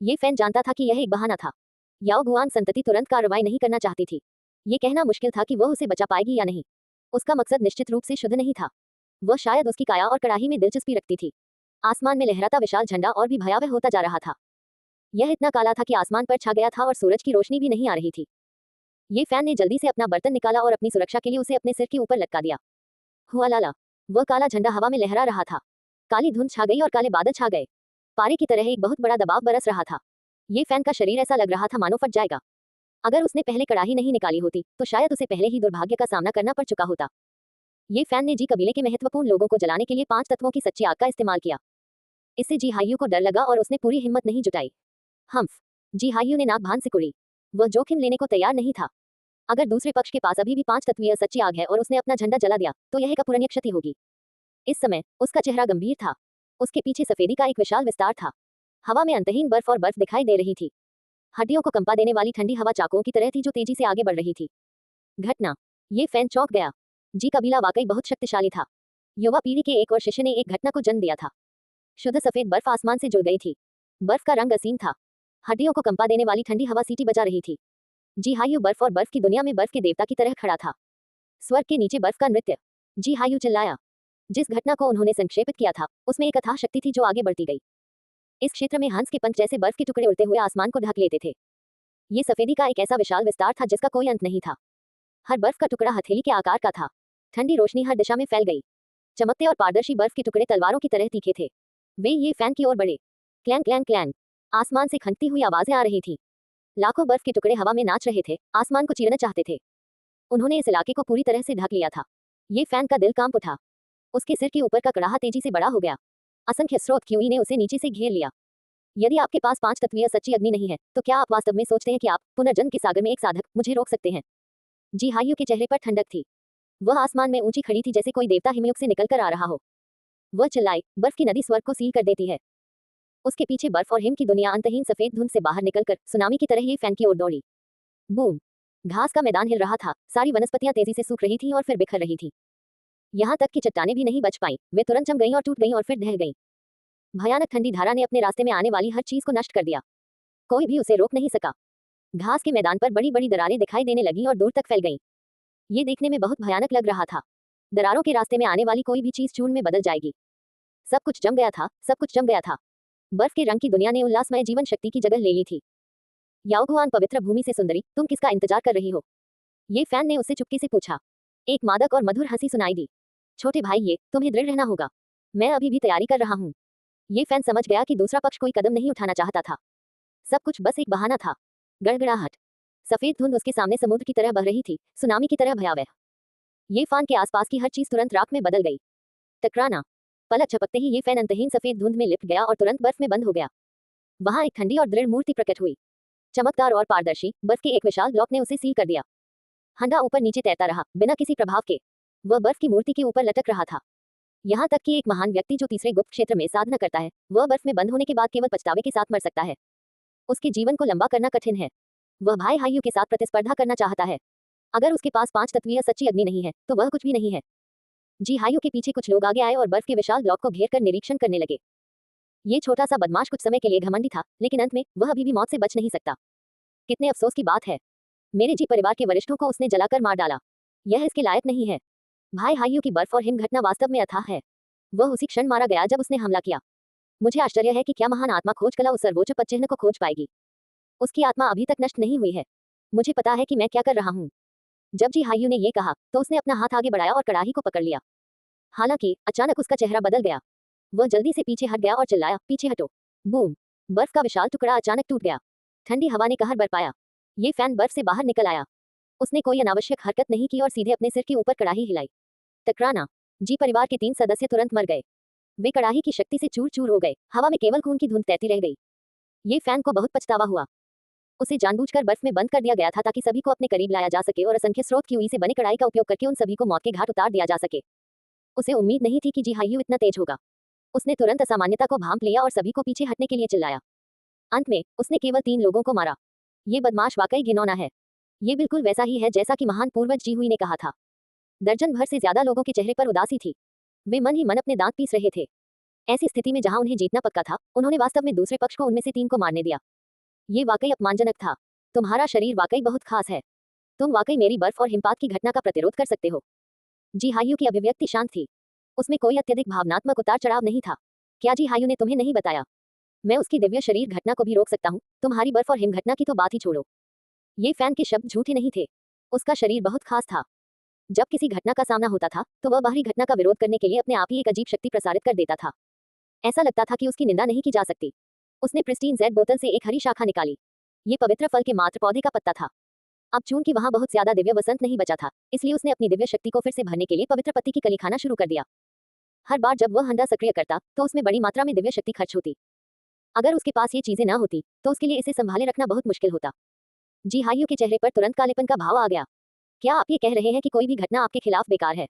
ये फैन जानता था कि यह एक बहाना था। याओ गुआन संतति तुरंत कार्रवाई नहीं करना चाहती थी। ये कहना मुश्किल था कि वह उसे बचा पाएगी या नहीं। उसका मकसद निश्चित रूप से शुद्ध नहीं था। वह शायद उसकी काया और कड़ाही में दिलचस्पी रखती थी। आसमान में लहराता विशाल झंडा और भी भयावह होता जा रहा था। यह इतना काला था कि आसमान पर छा गया था और सूरज की रोशनी भी नहीं आ रही थी। ये फैन ने जल्दी से अपना बर्तन निकाला और अपनी सुरक्षा के लिए उसे अपने सिर के ऊपर लटका दिया। हुआ लाला। वह काला झंडा हवा में लहरा रहा था। काली धुंध छा गई और काले बादल छा गए। पारे की तरह एक बहुत बड़ा दबाव बरस रहा था। ये फैन का शरीर ऐसा लग रहा था मानो फट जाएगा। अगर उसने पहले कड़ाही नहीं निकाली होती तो शायद उसे पहले ही दुर्भाग्य का सामना करना पड़ चुका होता। ये फैन ने जी कबीले के महत्वपूर्ण लोगों को जलाने के लिए 5 तत्वों की सच्ची आग का इस्तेमाल किया। इससे जी हाइयू को डर लगा और उसने पूरी हिम्मत नहीं जुटाई। हम्फ। जी हाइयू ने नाक भान सिकुड़ी। वह जोखिम लेने को तैयार नहीं था। अगर दूसरे पक्ष के पास अभी भी 5 तत्वीय सच्ची आग है और उसने अपना झंडा जला दिया तो यह एक अपूरणीय क्षति होगी। इस समय उसका चेहरा गंभीर था। उसके पीछे सफेदी का एक विशाल विस्तार था। हवा में अंतहीन बर्फ और बर्फ दिखाई दे रही थी। हड्डियों को कंपा देने वाली ठंडी हवा चाकुओं की तरह थी जो तेजी से आगे बढ़ रही थी। घटना। ये फैन चौंक गया। जी कबीला वाकई बहुत शक्तिशाली था। युवा पीढ़ी के एक और शिष्य ने एक घटना को जन्म दिया था। शुद्ध सफेद बर्फ आसमान से जुड़ गई थी। बर्फ का रंग असीम था। हड्डियों को कंपा देने वाली ठंडी हवा सीटी बजा रही थी। जी हायू बर्फ और बर्फ की दुनिया में बर्फ के देवता की तरह खड़ा था। स्वर्ग के नीचे बर्फ का नृत्य। जी हायू चिल्लाया। जिस घटना को उन्होंने संक्षेपित किया था उसमें एक अथाह शक्ति थी जो आगे बढ़ती गई। इस क्षेत्र में हंस के पंख जैसे बर्फ के टुकड़े उड़ते हुए आसमान को ढक लेते थे। ये सफेदी का एक ऐसा विशाल विस्तार था जिसका कोई अंत नहीं था। हर बर्फ का टुकड़ा हथेली के आकार का था। ठंडी रोशनी हर दिशा में फैल गई। चमकते और पारदर्शी बर्फ के टुकड़े तलवारों की तरह तीखे थे। वे ये फैन की ओर बढ़े। Clang clang clang. आसमान से खनकती हुई आवाजें आ रही थीं। लाखों बर्फ के टुकड़े हवा में नाच रहे थे, आसमान को चीरना चाहते थे। उन्होंने इस इलाके को पूरी तरह से ढक लिया था। ये फैन का दिल कांप उठा। उसके सिर के ऊपर का कड़ाहा तेजी से बड़ा हो गया। असंख्य स्रोत क्यूई ने उसे नीचे से घेर लिया। यदि आपके पास 5 तत्वीय सच्ची अग्नि नहीं है तो क्या आप वास्तव में सोचते हैं कि आप पुनर्जन्म के सागर में एक साधक मुझे रोक सकते हैं? जी हायू के चेहरे पर ठंडक थी। वह आसमान में ऊंची खड़ी थी जैसे कोई देवता हिमयुग से निकल कर आ रहा हो। वह चिल्लाई, बर्फ की नदी स्वर्ग को सील कर देती है। उसके पीछे बर्फ और हिम की दुनिया अंतहीन सफेद धुंध से बाहर निकलकर सुनामी की तरह ये फैन की ओर दौड़ी। बूम। घास का मैदान हिल रहा था, सारी वनस्पतियां तेजी से सूख रही थीं और फिर बिखर रही थीं। यहाँ तक कि चट्टानें भी नहीं बच पाईं, वे तुरंत जम गईं और टूट गईं और फिर ढह गईं। भयानक ठंडी धारा ने अपने रास्ते में आने वाली हर चीज को नष्ट कर दिया। कोई भी उसे रोक नहीं सका। घास के मैदान पर बड़ी बड़ी दरारें दिखाई देने लगीं और दूर तक फैल गईं। ये देखने में बहुत भयानक लग रहा था। दरारों के रास्ते में आने वाली कोई भी चीज चूर्ण में बदल जाएगी। सब कुछ जम गया था, सब कुछ जम गया था। बर्फ के रंग की दुनिया ने उल्लासमय जीवन शक्ति की जगह ले ली थी। याओगुआन पवित्र भूमि से सुंदरी, तुम किसका इंतजार कर रही हो? ये फैन ने उससे चुपके से पूछा। एक मादक और मधुर हंसी सुनाई दी। छोटे भाई, ये तुम्हें दृढ़ रहना होगा। मैं अभी भी तैयारी कर रहा हूँ। ये फैन समझ गया कि दूसरा पक्ष कोई कदम नहीं उठाना चाहता था। सब कुछ बस एक बहाना था। गड़गड़ाहट। सफेद धुंध उसके सामने समुद्र की तरह बह रही थी, सुनामी की तरह भयावह। ये फैन के आसपास की हर चीज तुरंत राख में बदल गई। टकराना। पलक झपकते ही ये फैन अंतहीन सफेद धुंध में लिपट गया और तुरंत बर्फ में बंद हो गया। वहां एक ठंडी और दृढ़ मूर्ति प्रकट हुई। चमकदार और पारदर्शी बर्फ के एक विशाल ब्लॉक ने उसे सील कर दिया। हंडा ऊपर नीचे तैरता रहा, बिना किसी प्रभाव के। वह बर्फ की मूर्ति के ऊपर लटक रहा था। यहाँ तक कि एक महान व्यक्ति जो तीसरे गुप्त क्षेत्र में साधना करता है, वह बर्फ में बंद होने के बाद केवल पछतावे के साथ मर सकता है। उसके जीवन को लंबा करना कठिन है। वह भाई हाइयू के साथ प्रतिस्पर्धा करना चाहता है। अगर उसके पास 5 तत्वीय सच्ची अग्नि नहीं है तो वह कुछ भी नहीं है। जी हाइयू के पीछे कुछ लोग आगे आए और बर्फ के विशाल ब्लॉक को घेर कर निरीक्षण करने लगे। ये छोटा सा बदमाश कुछ समय के लिए घमंडी था, लेकिन अंत में वह अभी भी मौत से बच नहीं सकता। कितने अफसोस की बात है। मेरे जी परिवार के वरिष्ठों को उसने जलाकर मार डाला। यह इसके लायक नहीं है। भाई हाइयू की बर्फ और हिम घटना वास्तव में अथाह है। वह उसी क्षण मारा गया जब उसने हमला किया। मुझे आश्चर्य है कि क्या महान आत्मा खोज कला उस सर्वोच्च पदचिह्न को खोज पाएगी। उसकी आत्मा अभी तक नष्ट नहीं हुई है। मुझे पता है कि मैं क्या कर रहा हूँ। जब जी हाइयू ने यह कहा तो उसने अपना हाथ आगे बढ़ाया और कड़ाही को पकड़ लिया। हालांकि अचानक उसका चेहरा बदल गया। वह जल्दी से पीछे हट गया और चिल्लाया, पीछे हटो। बूम। बर्फ का विशाल टुकड़ा अचानक टूट गया। ठंडी हवा ने कहर बरपाया। ये फैन बर्फ से बाहर निकल आया। उसने कोई अनावश्यक हरकत नहीं की और सीधे अपने सिर के ऊपर कड़ाही हिलाई। टकराना। जी परिवार के 3 सदस्य तुरंत मर गए। वे कड़ाही की शक्ति से चूर चूर हो गए। हवा में केवल खून की धुंध तैरती रह गई। ये फैन को बहुत पछतावा हुआ। उसे जानबूझकर बर्फ में बंद कर दिया गया था ताकि सभी को अपने करीब लाया जा सके और असंख्य स्रोत क्यूई से बने कड़ाई का उपयोग करके उन सभी को मौत के घाट उतार दिया जा सके। उसे उम्मीद नहीं थी कि जी हाइयू इतना तेज होगा। उसने तुरंत असामान्यता को भांप लिया और सभी को पीछे हटने के लिए चिल्लाया। अंत में उसने केवल 3 लोगों को मारा। ये बदमाश वाकई घिनौना है। ये बिल्कुल वैसा ही है जैसा कि महान पूर्वज जी हुई ने कहा था। दर्जन भर से ज्यादा लोगों के चेहरे पर उदासी थी। वे मन ही मन अपने दांत पीस रहे थे। ऐसी स्थिति में जहां उन्हें जीतना पक्का था, उन्होंने वास्तव में दूसरे पक्ष को उनमें से 3 को मारने दिया। ये वाकई अपमानजनक था। तुम्हारा शरीर वाकई बहुत खास है। तुम वाकई मेरी बर्फ और हिमपात की घटना का प्रतिरोध कर सकते हो। जी हायू की अभिव्यक्ति शांत थी। उसमें कोई अत्यधिक भावनात्मक उतार चढ़ाव नहीं था। क्या जी हायू ने तुम्हें नहीं बताया? मैं उसकी दिव्य शरीर घटना को भी रोक सकता हूँ। तुम्हारी बर्फ और हिम घटना की तो बात ही छोड़ो। ये फैन के शब्द झूठे नहीं थे। उसका शरीर बहुत खास था। जब किसी घटना का सामना होता था तो वह बाहरी घटना का विरोध करने के लिए अपने आप ही एक अजीब शक्ति प्रसारित कर देता था। ऐसा लगता था कि उसकी निंदा नहीं की जा सकती। उसने प्रिस्टीन जेड बोतल से एक हरी शाखा निकाली। ये पवित्र फल के मात्र पौधे का पत्ता था। अब चूंकि वहां बहुत ज्यादा दिव्य वसंत नहीं बचा था, इसलिए उसने अपनी दिव्य शक्ति को फिर से भरने के लिए पवित्र पत्ती की कली खाना शुरू कर दिया। हर बार जब वह हंडा सक्रिय करता तो उसमें बड़ी मात्रा में दिव्य शक्ति खर्च होती। अगर उसके पास ये चीजें न होती तो उसके लिए इसे संभाले रखना बहुत मुश्किल होता। जी हायू के चेहरे पर तुरंत कालेपन का भाव आ गया। क्या आप ये कह रहे हैं कि कोई भी घटना आपके खिलाफ बेकार है?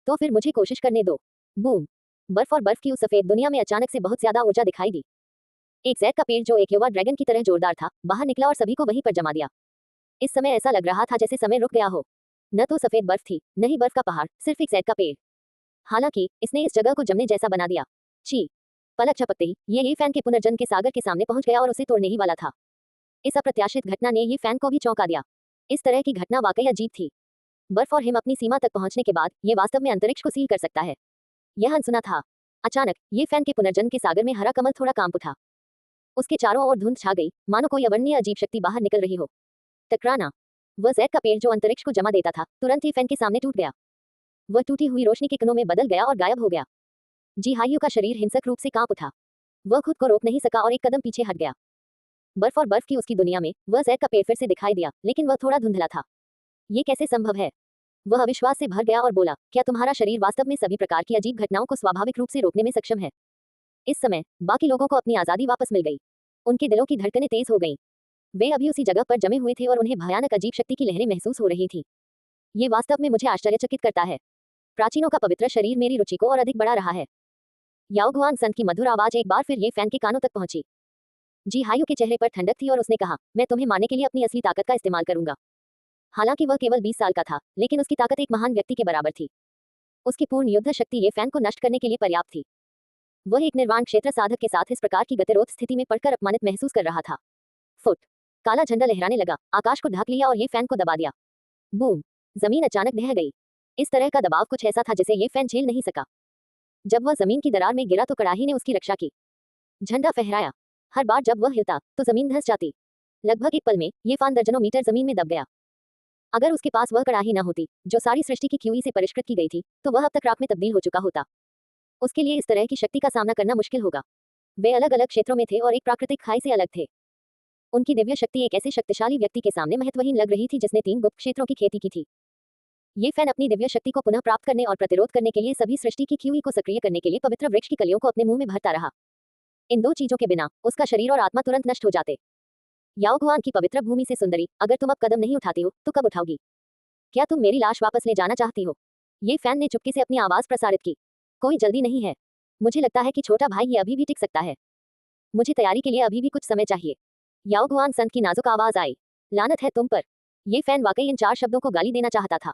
तो फिर मुझे कोशिश करने दो। बूम। बर्फ और बर्फ की उस सफेद दुनिया में अचानक से बहुत ज्यादा ऊर्जा दिखाई दी। एक जैड का पेड़ जो एक युवा ड्रैगन की तरह जोरदार था, बाहर निकला और सभी को वहीं पर जमा दिया। इस समय ऐसा लग रहा था जैसे समय रुक गया हो। न तो सफेद बर्फ थी, न ही बर्फ का पहाड़, सिर्फ एक जैड का पेड़। हालांकि इसने इस जगह को जमने जैसा बना दिया। छी। पलक झपकते ही ये फैन के पुनर्जन्म के सागर के सामने पहुंच गया और उसे तोड़ने ही वाला था। इस अप्रत्याशित घटना ने ये फैन को भी चौंका दिया। इस तरह की घटना वाकई अजीब थी। बर्फ और हिम अपनी सीमा तक पहुंचने के बाद ये वास्तव में अंतरिक्ष को सील कर सकता है। यह अनसुना था। अचानक ये फैन के पुनर्जन्म के सागर में हरा कमल थोड़ा कांप उठा। उसके चारों ओर धुंध छा गई, मानो कोई अवर्णनीय अजीब शक्ति बाहर निकल रही हो। टकराना। वह जैड का पेड़ जो अंतरिक्ष को जमा देता था, तुरंत ही फैन के सामने टूट गया। वह टूटी हुई रोशनी के कणों में बदल गया और गायब हो गया। जी हायू का शरीर हिंसक रूप से कांप उठा। वह खुद को रोक नहीं सका और एक कदम पीछे हट गया। बर्फ और बर्फ की उसकी दुनिया में वह जैड का पेड़ फिर से दिखाई दिया, लेकिन वह थोड़ा धुंधला था। ये कैसे संभव है? वह अविश्वास से भर गया और बोला, क्या तुम्हारा शरीर वास्तव में सभी प्रकार की अजीब घटनाओं को स्वाभाविक रूप से रोकने में सक्षम है? इस समय बाकी लोगों को अपनी आजादी वापस मिल गई। उनके दिलों की धड़कनें तेज हो गईं। वे अभी उसी जगह पर जमे हुए थे और उन्हें भयानक अजीब शक्ति की लहरें महसूस हो रही थी। ये वास्तव में मुझे आश्चर्यचकित करता है। प्राचीनों का पवित्र शरीर मेरी रुचि को और अधिक बढ़ा रहा है। याओ गुआन सन की मधुर आवाज एक बार फिर ये फैन के कानों तक पहुंची। जी हायू के चेहरे पर ठंडक थी और उसने कहा, मैं तुम्हें मारने के लिए अपनी असली ताकत का इस्तेमाल करूंगा। हालांकि वह केवल 20 साल का था, लेकिन उसकी ताकत एक महान व्यक्ति के बराबर थी। उसकी पूर्ण युद्ध शक्ति ये फैन को नष्ट करने के लिए पर्याप्त थी। वह एक निर्वाण क्षेत्र साधक के साथ इस प्रकार की गतिरोध स्थिति में पड़कर अपमानित महसूस कर रहा था। फुट। काला झंडा लहराने लगा, आकाश को ढक लिया और ये फैन को दबा दिया। बूम। जमीन अचानक ढह गई। इस तरह का दबाव कुछ ऐसा था जिसे ये फैन झेल नहीं सका। जब वह जमीन की दरार में गिरा तो कड़ाही ने उसकी रक्षा की। झंडा फहराया। हर बार जब वह हिलता तो जमीन धंस जाती। लगभग एक पल में ये फैन दर्जनों मीटर जमीन में दब गया। अगर उसके पास वह कड़ाही न होती जो सारी सृष्टि की क्यूई से परिष्कृत की गई थी, तो वह अब तक राख में तब्दील हो चुका होता। उसके लिए इस तरह की शक्ति का सामना करना मुश्किल होगा। वे अलग अलग क्षेत्रों में थे और एक प्राकृतिक खाई से अलग थे। उनकी दिव्य शक्ति एक ऐसे शक्तिशाली व्यक्ति के सामने महत्वहीन लग रही थी जिसने 3 गुप्त क्षेत्रों की खेती की थी। ये फैन अपनी दिव्य शक्ति को पुनः प्राप्त करने और प्रतिरोध करने के लिए सभी सृष्टि की क्यूई को सक्रिय करने के लिए पवित्र वृक्ष की कलियों को अपने मुंह में भरता रहा। इन 2 चीजों के बिना उसका शरीर और आत्मा तुरंत नष्ट हो जाते। याओ गुआन की पवित्र भूमि से सुंदरी, अगर तुम अब कदम नहीं उठाती हो तो कब उठाओगी? क्या तुम मेरी लाश वापस ले जाना चाहती हो? ये फैन ने चुपके से अपनी आवाज प्रसारित की। कोई जल्दी नहीं है। मुझे लगता है कि छोटा भाई ये अभी भी टिक सकता है। मुझे तैयारी के लिए अभी भी कुछ समय चाहिए। याओ गुआन संत की नाजुक आवाज आई। लानत है तुम पर। ये फैन वाकई इन 4 शब्दों को गाली देना चाहता था।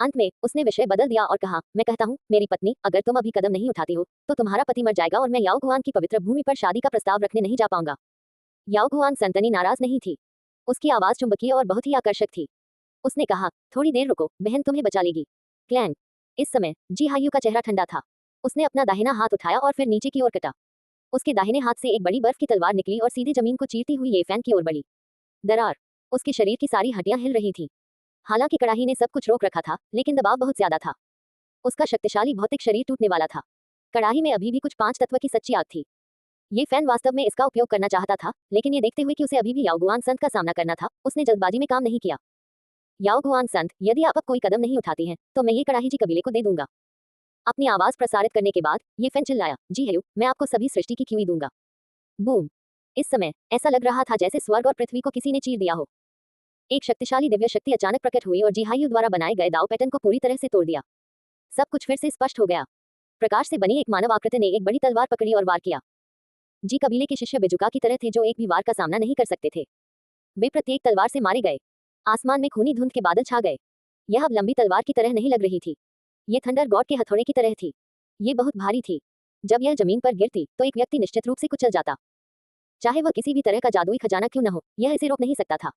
अंत में उसने विषय बदल दिया और कहा, मैं कहता हूँ मेरी पत्नी, अगर तुम अभी कदम नहीं उठाती हो तो तुम्हारा पति मर जाएगा और मैं याओ गुआन की पवित्र भूमि पर शादी का प्रस्ताव रखने नहीं जा पाऊंगा। याओ गुआन संतनी नाराज नहीं थी। उसकी आवाज चुंबकीय और बहुत ही आकर्षक थी। उसने कहा, थोड़ी देर रुको, बहन तुम्हें बचा लेगी। क्लैंग। इस समय जी हायू का चेहरा ठंडा था। उसने अपना दाहिना हाथ उठाया और फिर नीचे की ओर कटा। उसके दाहिने हाथ से एक बड़ी बर्फ की तलवार निकली और सीधे जमीन को चीरती हुई ये फैन की ओर बढ़ी। दरार। उसके शरीर की सारी हड्डियां हिल रही थी। हालांकि कड़ाही ने सब कुछ रोक रखा था, लेकिन दबाव बहुत ज्यादा था। उसका शक्तिशाली भौतिक शरीर टूटने वाला था। कड़ाही में अभी भी कुछ 5 तत्व की सच्ची आग थी। ये फैन वास्तव में इसका उपयोग करना चाहता था, लेकिन ये देखते हुए कि उसे अभी भी याओ गुआन संत का सामना करना था, उसने जल्दबाजी में काम नहीं किया। याओ गुआन संत, यदि आप अब कोई कदम नहीं उठाती हैं, तो मैं ये कड़ाही जी कबीले को दे दूंगा। अपनी आवाज प्रसारित करने के बाद ये फैन चिल्लाया, जी हायू, मैं आपको सभी सृष्टि की क्यूई दूंगा। बूम। इस समय ऐसा लग रहा था जैसे स्वर्ग और पृथ्वी को किसी ने चीर दिया हो। एक शक्तिशाली दिव्य शक्ति अचानक प्रकट हुई और जी हायू द्वारा बनाए गए दाव पैटर्न को पूरी तरह से तोड़ दिया। सब कुछ फिर से स्पष्ट हो गया। प्रकाश से बनी एक मानव आकृति ने एक बड़ी तलवार पकड़ी और वार किया। जी कबीले के शिष्य बिजुका की तरह थे जो एक भी वार का सामना नहीं कर सकते थे। वे प्रत्येक तलवार से मारे गए। आसमान में खूनी धुंध के बादल छा गए। यह अब लंबी तलवार की तरह नहीं लग रही थी। ये थंडर गॉड के हथौड़े की तरह थी। ये बहुत भारी थी। जब यह जमीन पर गिरती तो एक व्यक्ति निश्चित रूप से कुचल जाता, चाहे वह किसी भी तरह का जादुई खजाना क्यों न हो, यह इसे रोक नहीं सकता था।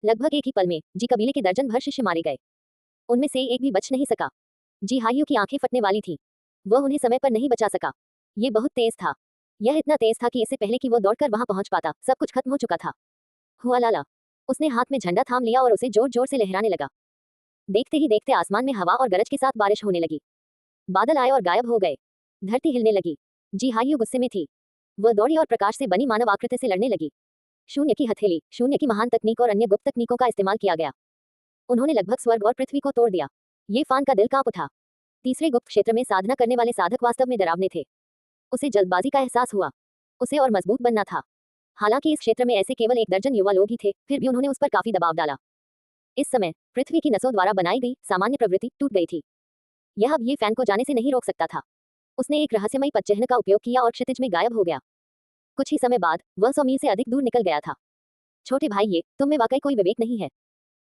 लगभग एक ही पल में जी कबीले के दर्जन भर शिष्य मारे गए। उनमें से एक भी बच नहीं सका। जी हाइयू की आंखें फटने वाली थी। वह उन्हें समय पर नहीं बचा सका। ये बहुत तेज था। यह इतना तेज था कि इससे पहले कि वो दौड़कर वहां पहुंच पाता, सब कुछ खत्म हो चुका था। हुआ लाला। उसने हाथ में झंडा थाम लिया और उसे जोर जोर से लहराने लगा। देखते ही देखते आसमान में हवा और गरज के साथ बारिश होने लगी। बादल आए और गायब हो गए। धरती हिलने लगी। जी हाइयू गुस्से में थी। वह दौड़ी और प्रकाश से बनी मानव आकृति से लड़ने लगी। शून्य की हथेली, शून्य की महान तकनीक और अन्य गुप्त तकनीकों का इस्तेमाल किया गया। उन्होंने लगभग स्वर्ग और पृथ्वी को तोड़ दिया। ये फान का दिल कांप उठा। तीसरे गुप्त क्षेत्र में साधना करने वाले साधक वास्तव में डरावने थे। उसे जल्दबाजी का एहसास हुआ। उसे और मजबूत बनना था। हालांकि इस क्षेत्र में ऐसे केवल 1 दर्जन युवा लोग ही थे, फिर भी उन्होंने उस पर काफी दबाव डाला। इस समय पृथ्वी की नसों द्वारा बनाई गई सामान्य प्रवृत्ति टूट गई थी। यह अब ये फैन को जाने से नहीं रोक सकता था। उसने एक रहस्यमयी पदचिह्न का उपयोग किया और क्षितिज में गायब हो गया। कुछ ही समय बाद वह 100 मील से अधिक दूर निकल गया था। छोटे भाई, ये तुम में वाकई कोई विवेक नहीं है।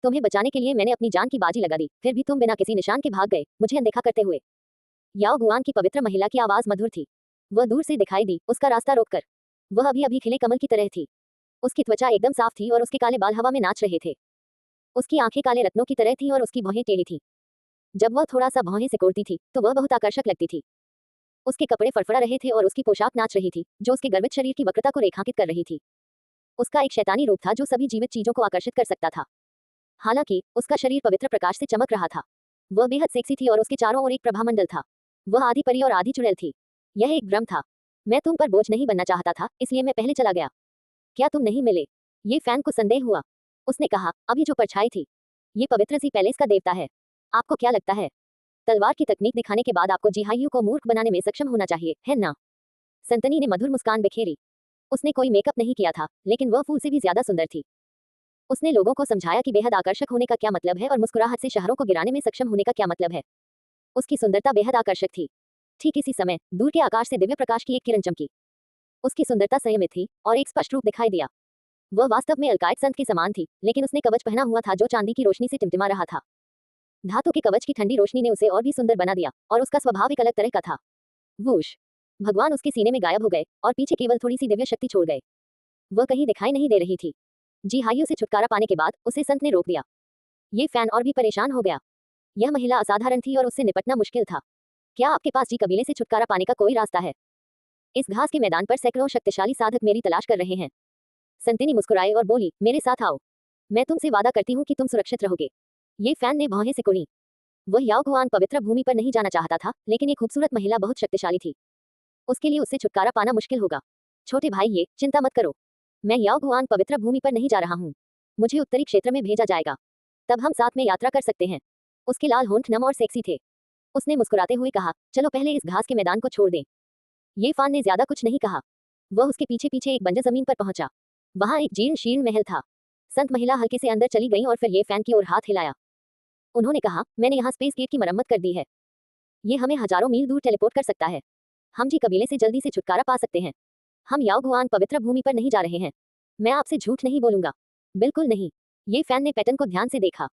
तुम्हें बचाने के लिए मैंने अपनी जान की बाजी लगा दी, फिर भी तुम बिना किसी निशान के भाग गए, मुझे अनदेखा करते हुए। याओ गुआन की पवित्र महिला की आवाज मधुर थी। वह दूर से दिखाई दी, उसका रास्ता रोककर। वह अभी अभी खिले कमल की तरह थी। उसकी त्वचा एकदम साफ थी और उसके काले बाल हवा में नाच रहे थे। उसकी आंखें काले रत्नों की तरह थीं और उसकी भौहें टेढ़ी थीं। जब वह थोड़ा सा भौहें सिकोड़ती थी तो वह बहुत आकर्षक लगती थी। उसके कपड़े फड़फड़ा रहे थे और उसकी पोशाक नाच रही थी, जो उसके गर्वित शरीर की वक्रता को रेखांकित कर रही थी। उसका एक शैतानी रूप था जो सभी जीवित चीजों को आकर्षित कर सकता था। हालांकि उसका शरीर पवित्र प्रकाश से चमक रहा था। वह बेहद सेक्सी थी और उसके चारों ओर एक प्रभामंडल था। वह आधी परी और आधी चुड़ैल थी। यह एक भ्रम था। मैं तुम पर बोझ नहीं बनना चाहता था, इसलिए मैं पहले चला गया। क्या तुम नहीं मिले? ये फैन को संदेह हुआ। उसने कहा, अभी जो परछाई थी। ये पवित्र सी पैलेस का देवता है। आपको क्या लगता है? तलवार की तकनीक दिखाने के बाद आपको जिहाइयू को मूर्ख बनाने में सक्षम होना चाहिए, है ना? संतनी ने मधुर मुस्कान बिखेरी। उसने कोई मेकअप नहीं किया था, लेकिन वह फूल से भी ज्यादा सुंदर थी। उसने लोगों को समझाया कि बेहद आकर्षक होने का क्या मतलब है और मुस्कुराहट से शहरों को गिराने में सक्षम होने का क्या मतलब है। उसकी सुंदरता बेहद आकर्षक थी। ठीक इसी समय दूर के आकाश से दिव्य प्रकाश की एक किरण चमकी। उसकी सुंदरता संयमित थी और एक स्पष्ट रूप दिखाई दिया। वह वास्तव में अलकायद संत के समान थी, लेकिन उसने कवच पहना हुआ था जो चांदी की रोशनी से टिमटिमा रहा था। धातु के कवच की ठंडी रोशनी ने उसे और भी सुंदर बना दिया और उसका स्वभाव एक अलग तरह का था। वूश! भगवान उसके सीने में गायब हो गए और पीछे केवल थोड़ी सी दिव्य शक्ति छोड़ गए। वह कहीं दिखाई नहीं दे रही थी। जी हाइयू से छुटकारा पाने के बाद उसे संत ने रोक दिया। ये फैन और भी परेशान हो गया। यह महिला असाधारण थी और उससे निपटना मुश्किल था। क्या आपके पास जी कबीले से छुटकारा पाने का कोई रास्ता है? इस घास के मैदान पर सैकड़ों शक्तिशाली साधक मेरी तलाश कर रहे हैं। संतनी मुस्कुराई और बोली, मेरे साथ आओ। मैं तुमसे वादा करती हूँ कि तुम सुरक्षित रहोगे। ये फैन ने भौहें सिकुड़ी। वह याओ गुआन पवित्र भूमि पर नहीं जाना चाहता था, लेकिन ये खूबसूरत महिला बहुत शक्तिशाली थी। उसके लिए उससे छुटकारा पाना मुश्किल होगा। छोटे भाई, ये चिंता मत करो। मैं याओ गुआन पवित्र भूमि पर नहीं जा रहा हूँ। मुझे उत्तरी क्षेत्र में भेजा जाएगा। तब हम साथ में यात्रा कर सकते हैं। उसके लाल होंठ नम और सेक्सी थे। उसने मुस्कुराते हुए कहा, चलो पहले इस घास के मैदान को छोड़ दें। ये फान ने ज्यादा कुछ नहीं कहा। वह उसके पीछे पीछे एक बंजर जमीन पर पहुंचा। वहां एक जीर्ण शीर्ण महल था। संत महिला हल्के से अंदर चली गई और फिर ये फैन की ओर हाथ हिलाया। उन्होंने कहा, मैंने यहाँ स्पेस गेट की मरम्मत कर दी है। ये हमें हजारों मील दूर टेलीपोर्ट कर सकता है। हम जी कबीले से जल्दी से छुटकारा पा सकते हैं। हम याओ गुआन पवित्र भूमि पर नहीं जा रहे हैं। मैं आपसे झूठ नहीं बोलूंगा। बिल्कुल नहीं। ये फैन ने पैटर्न को ध्यान से देखा।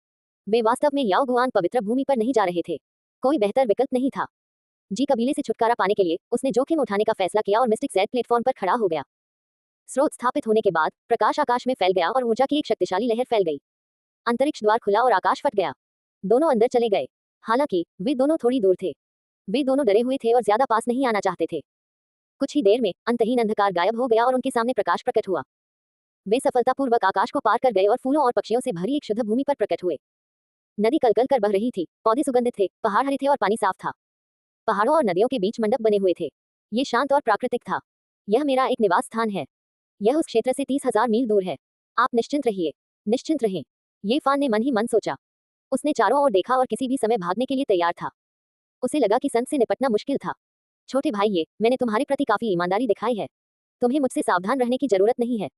वे वास्तव में याओ गुआन पवित्र भूमि पर नहीं जा रहे थे। कोई बेहतर विकल्प नहीं था। जी कबीले से छुटकारा पाने के लिए उसने जोखिम उठाने का फैसला किया और मिस्टिक जेड प्लेटफॉर्म पर खड़ा हो गया। स्रोत स्थापित होने के बाद प्रकाश आकाश में फैल गया और ऊर्जा की एक शक्तिशाली लहर फैल गई। अंतरिक्ष द्वार खुला और आकाश फट गया। दोनों अंदर चले गए। हालांकि वे दोनों थोड़ी दूर थे। वे दोनों डरे हुए थे और ज्यादा पास नहीं आना चाहते थे। कुछ ही देर में अंतहीन अंधकार गायब हो गया और उनके सामने प्रकाश प्रकट हुआ। वे सफलतापूर्वक आकाश को पार कर गए और फूलों और पक्षियों से भरी एक शुद्ध भूमि पर प्रकट हुए। नदी कलकल कर बह रही थी, पौधे सुगंधित थे, पहाड़ हरे थे और पानी साफ था। पहाड़ों और नदियों के बीच मंडप बने हुए थे। ये शांत और प्राकृतिक था। यह मेरा एक निवास स्थान है। यह उस क्षेत्र से 30,000 मील दूर है। आप निश्चिंत रहिए। निश्चिंत रहें। ये फान ने मन ही मन सोचा। उसने चारों ओर देखा और किसी भी समय भागने के लिए तैयार था। उसे लगा कि संत से निपटना मुश्किल था। छोटे भाई, ये मैंने तुम्हारे प्रति काफी ईमानदारी दिखाई है। तुम्हें मुझसे सावधान रहने की जरूरत नहीं है।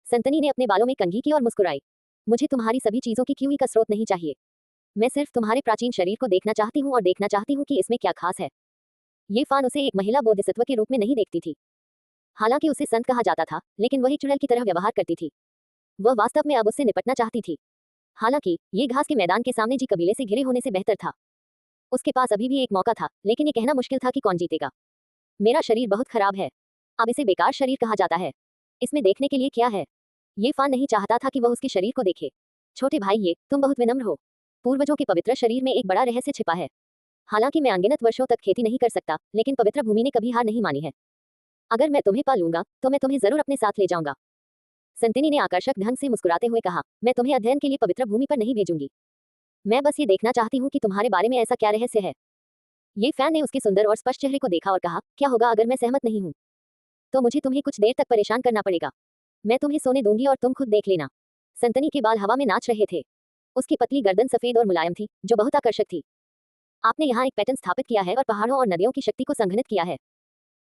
संतनी ने अपने बालों में कंघी की और मुस्कुराई। मुझे तुम्हारी सभी चीजों की क्यों का स्रोत नहीं चाहिए। मैं सिर्फ तुम्हारे प्राचीन शरीर को देखना चाहती हूँ और देखना चाहती हूँ कि इसमें क्या खास है। ये फान उसे एक महिला बोधिसत्व के रूप में नहीं देखती थी। हालांकि उसे संत कहा जाता था, लेकिन वही चुड़ैल की तरह व्यवहार करती थी। वह वास्तव में अब उससे निपटना चाहती थी। हालांकि ये घास के मैदान के सामने जी कबीले से घिरे होने से बेहतर था। उसके पास अभी भी एक मौका था, लेकिन ये कहना मुश्किल था कि कौन जीतेगा। मेरा शरीर बहुत खराब है। अब इसे बेकार शरीर कहा जाता है। इसमें देखने के लिए क्या है? ये फान नहीं चाहता था कि वह उसके शरीर को देखे। छोटे भाई, ये तुम बहुत विनम्र हो। पूर्वजों के पवित्र शरीर में एक बड़ा रहस्य छिपा है। हालांकि मैं अनगिनत वर्षों तक खेती नहीं कर सकता, लेकिन पवित्र भूमि ने कभी हार नहीं मानी है। अगर मैं तुम्हें पालूंगा तो मैं तुम्हें जरूर अपने साथ ले जाऊंगा। संतनी ने आकर्षक ढंग से मुस्कुराते हुए कहा, मैं तुम्हें अध्ययन के लिए पवित्र भूमि पर नहीं भेजूंगी। मैं बस ये देखना चाहती हूँ कि तुम्हारे बारे में ऐसा क्या रहस्य है। ये फैन ने उसके सुंदर और स्पष्ट चेहरे को देखा और कहा, क्या होगा अगर मैं सहमत नहीं हूँ? तो मुझे तुम्हें कुछ देर तक परेशान करना पड़ेगा। मैं तुम्हें सोने दूंगी और तुम खुद देख लेना। संतनी के बाल हवा में नाच रहे थे। उसकी पतली गर्दन सफेद और मुलायम थी, जो बहुत आकर्षक थी। आपने यहाँ एक पैटर्न स्थापित किया है और पहाड़ों और नदियों की शक्ति को संघनित किया है।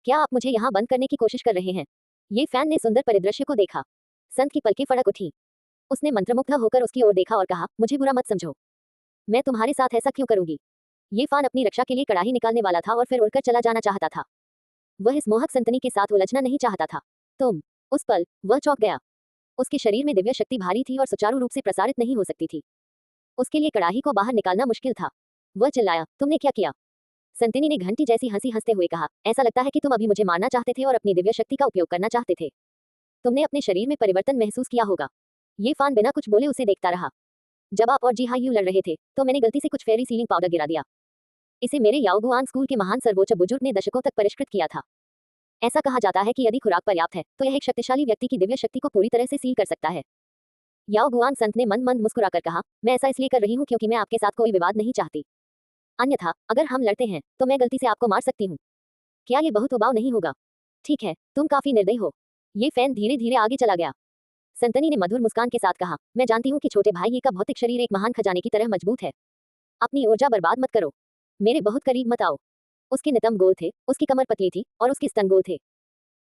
क्या आप मुझे यहाँ बंद करने की कोशिश कर रहे हैं? ये फैन ने सुंदर परिदृश्य को देखा। संत की पलकें फड़क उठी। उसने मंत्रमुग्ध होकर उसकी ओर देखा और कहा, मुझे बुरा मत समझो। मैं तुम्हारे साथ ऐसा क्यों करूंगी? ये फान अपनी रक्षा के लिए कड़ाही निकालने वाला था और फिर उड़कर चला जाना चाहता था। वह इस मोहक संतनी के साथ उलझना नहीं चाहता था। तुम। उस पल वह चौंक गया। उसके शरीर में दिव्य शक्ति भारी थी और सुचारू रूप से प्रसारित नहीं हो सकती थी। उसके लिए कड़ाही को बाहर निकालना मुश्किल था। वह चिल्लाया, तुमने क्या किया? संतनी ने घंटी जैसी हंसी हंसते हुए कहा, ऐसा लगता है कि तुम अभी मुझे मारना चाहते थे और अपनी दिव्य शक्ति का उपयोग करना चाहते थे। तुमने अपने शरीर में परिवर्तन महसूस किया होगा। ये फान बिना कुछ बोले उसे देखता रहा। जब आप और जी हाँ यू लड़ रहे थे तो मैंने गलती से कुछ फेरी सीलिंग पाउडर गिरा दिया। इसे मेरे याओगुआन स्कूल के महान सर्वोच्च बुजुर्ग ने दशकों तक परिष्कृत किया था। ऐसा कहा जाता है कि यदि खुराक पर्याप्त है तो यह एक शक्तिशाली व्यक्ति की दिव्य शक्ति को पूरी तरह से सील कर सकता है। याओगुआन संत ने मंद मंद मुस्कुराकर कहा, मैं ऐसा इसलिए कर रही हूँ क्योंकि मैं आपके साथ कोई विवाद नहीं चाहती। अन्यथा अगर हम लड़ते हैं तो मैं गलती से आपको मार सकती हूँ। क्या ये बहुत उबाऊ नहीं होगा? ठीक है, तुम काफी निर्दयी हो। ये फैन धीरे धीरे आगे चला गया। संतनी ने मधुर मुस्कान के साथ कहा, मैं जानती हूँ कि छोटे भाई का भौतिक शरीर एक महान खजाने की तरह मजबूत है। अपनी ऊर्जा बर्बाद मत करो। मेरे बहुत करीब मत आओ। उसके नितंब गोल थे, उसकी कमर पतली थी और उसके स्तन गोल थे।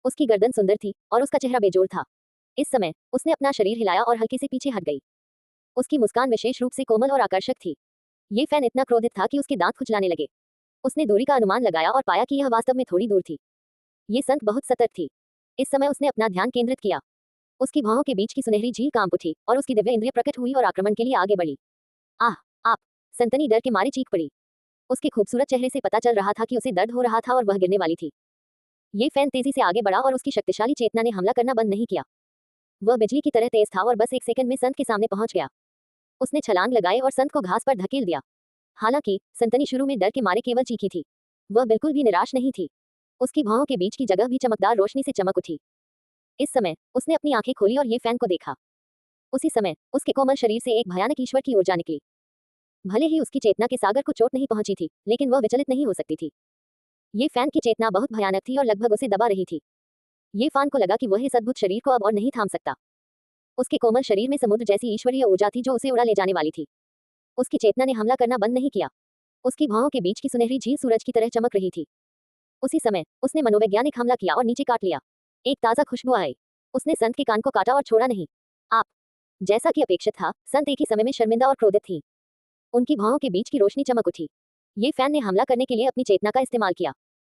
उसकी गर्दन सुंदर थी और उसका चेहरा बेजोड़ था। इस समय उसने अपना शरीर हिलाया और हल्के से पीछे हट गई। उसकी मुस्कान विशेष रूप से कोमल और आकर्षक थी। ये फैन इतना क्रोधित था कि उसके दांत खुजलाने लगे। उसने दूरी का अनुमान लगाया और पाया कि यह वास्तव में थोड़ी दूर थी। ये संत बहुत सतर्क थी। इस समय उसने अपना ध्यान केंद्रित किया। उसकी भौहों के बीच की सुनहरी झील कांप उठी और उसकी दिव्य इंद्रिय प्रकट हुई और आक्रमण के लिए आगे बढ़ी। आह! आप! संतनी डर के मारे चीख पड़ी। उसके खूबसूरत चेहरे से पता चल रहा था कि उसे दर्द हो रहा था और वह गिरने वाली थी। ये फैन तेजी से आगे बढ़ा और उसकी शक्तिशाली चेतना ने हमला करना बंद नहीं किया। वह बिजली की तरह तेज था और बस एक सेकंड में संत के सामने पहुंच गया। उसने छलांग लगाई और संत को घास पर धकेल दिया। हालांकि संतनी शुरू में डर के मारे केवल चीखी थी। वह बिल्कुल भी निराश नहीं थी। उसकी भौहों के बीच की जगह भी चमकदार रोशनी से चमक उठी। इस समय उसने अपनी आंखें खोली और ये फैन को देखा। उसी समय उसके कोमल शरीर से एक भयानक ईश्वर की ऊर्जा निकली। भले ही उसकी चेतना के सागर को चोट नहीं पहुंची थी, लेकिन वह विचलित नहीं हो सकती थी। ये फैन की चेतना बहुत भयानक थी और लगभग उसे दबा रही थी। ये फैन को लगा कि वह इस अद्भुत शरीर को अब और नहीं थाम सकता। उसके कोमल शरीर में समुद्र जैसी ईश्वरीय ऊर्जा थी जो उसे उड़ा ले जाने वाली थी। उसकी चेतना ने हमला करना बंद नहीं किया। उसकी भौहों के बीच की सुनहरी झील सूरज की तरह चमक रही थी। उसी समय उसने मनोवैज्ञानिक हमला किया और नीचे काट लिया। एक ताजा खुशबू आई। उसने संत के कान को काटा और छोड़ा नहीं। आप! जैसा कि अपेक्षित था, संत एक ही समय में शर्मिंदा और क्रोधित थी। उनकी भौहों के बीच की रोशनी चमक उठी। ये फैन ने हमला करने के लिए अपनी चेतना का इस्तेमाल किया।